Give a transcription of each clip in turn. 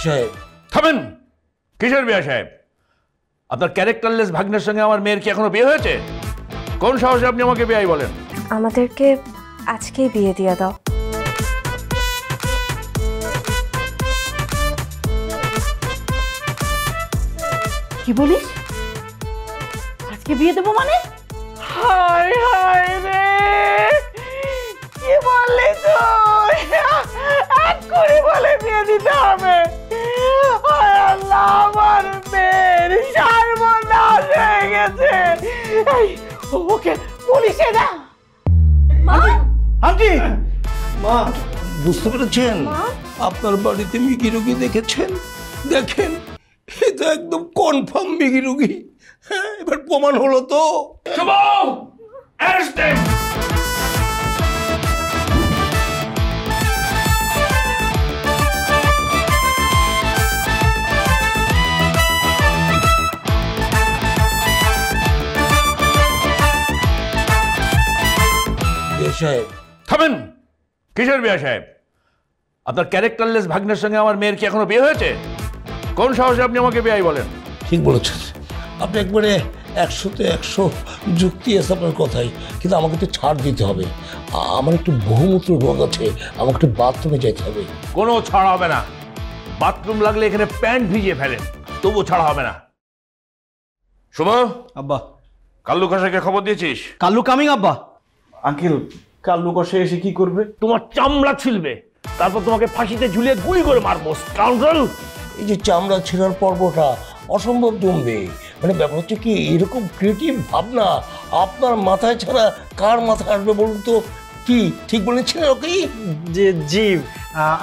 সাহেব থামেন। কিসের বিয়ে সাহেব? আপনার ক্যারেক্টারলেস ভাগ্নের সঙ্গে আমার মেয়ের কি এখনো বিয়ে হয়েছে? কোন সাহসে আপনি আমাকে বিয়ে বলেন? আমাদেরকে আজকেই বিয়ে দিয়ে দাও। কি বলিস? আজকে বিয়ে দেবো মানে? হায় হায় রে, কি বললি তুই? এক করে বলে বিয়ে দিতে হবে? হায় আল্লাহ, আমার মেয়ের সর্বনাশ হয়ে গেছে। ওকে পুলিশে দাও। আন্টি, মা বুঝতে পেরেছেন? আপনার বাড়িতে মিকি রোগী দেখেছেন? দেখেন, এটা একদম কনফার্ম মিকি রোগী। হ্যাঁ, এবার প্রমাণ হলো তো। শুভ, অ্যারেস্ট দেম। সাহেব থামেন। কিসের বিয়ে সাহেব? আপনার ক্যারেক্টারলেস ভাগ্নের সঙ্গে আমার মেয়ের কি এখনো বিয়ে হয়েছে? কোন সাহসে আপনি আমাকে বিয়ে বলেন? ঠিক বলেছেন আপনি, একবারে 100-তে 100 যুক্তি আছে আপনার কথাই, কিন্তু আমাকে একটু ছাড় দিতে হবে। আমার একটু বহুমূত্র রোগ আছে, আমাকে একটু বাথরুমে যেতে হবে। কোনো ছাড়া হবে না। বাথরুম লাগলে এখানে প্যান্ট ভিজিয়ে ফেলেন, তবু ছাড়া হবে না। শুভ, আব্বা। কাল্লু কষাইকে খবর দিয়েছিস? কাল্লু কামিং আব্বা। আঙ্কেল, কাল্লু কষাই এসে কি করবে? তোমার চামড়া ছিলবে, তারপর তোমাকে ফাঁসিতে ঝুলিয়ে গুলি করে মারবো। স্কাউন্ডার! এই যে চামড়া ছেঁড়ার পর্বটা অসম্ভব জমবে। মানে ব্যাপার হচ্ছে কি, এরকম ক্রিয়েটিভ ভাবনা আপনার মাথায় ছাড়া কার মাথায় আসবে বলুন তো? কি ঠিক বলেছেন ওকে? জি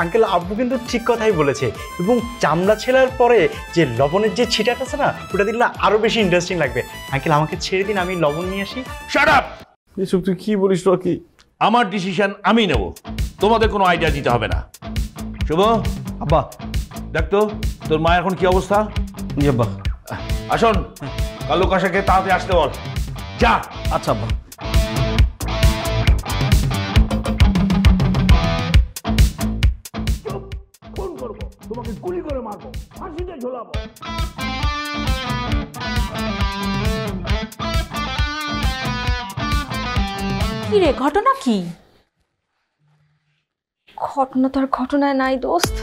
আঙ্কেল, আব্বু কিন্তু ঠিক কথাই বলেছে। এবং চামড়া ছেলার পরে যে লবণের যে ছিটাটা আছে না, ওটা দিলে আরো বেশি ইন্টারেস্টিং লাগবে। আঙ্কেল, আমাকে ছেড়ে দিন, আমি লবণ নিয়ে আসি। Shut up! এসব তুই কি বলিস রকি? আমার ডিসিশন আমি নেব, তোমাদের কোনো আইডিয়া দিতে হবে না। শুভ, আব্বা। দেখ তো তোর মা এখন কি অবস্থা। জি আব্বা। আসুন, কাল্লু কষাইকে তাড়াতাড়ি আসতে বল। যা। আচ্ছা আব্বা। ফোন করবো, তোমাকে গুলি করে মারবো, ফাঁসিতে ঝোলাবো। কি রে, ঘটনা কি? ঘটনা তো আর ঘটনায় নাই দোস্ত,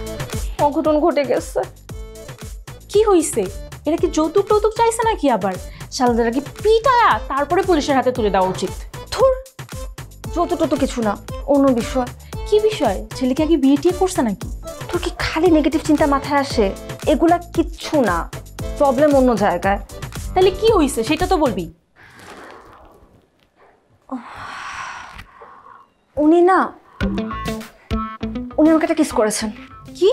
অঘটন ঘটে গেছে। কি হইছে? এরা কি যৌতুক টৌতুক চাইছে নাকি আবার? শালাদারা কি পিটায়া তারপরে পুলিশের হাতে তুলে দেওয়া উচিত। ধুর, যত কিছু না, অন্য বিষয়। কি বিষয়? ছেলেকে আগে বিয়ে টিয়ে করছে নাকি? তোর কি খালি নেগেটিভ চিন্তা মাথায় আসে? এগুলা কিচ্ছু না, প্রবলেম অন্য জায়গায়। তাহলে কি হইছে সেটা তো বলবি। উনি আমাকে একটা কিস করেছেন। কি?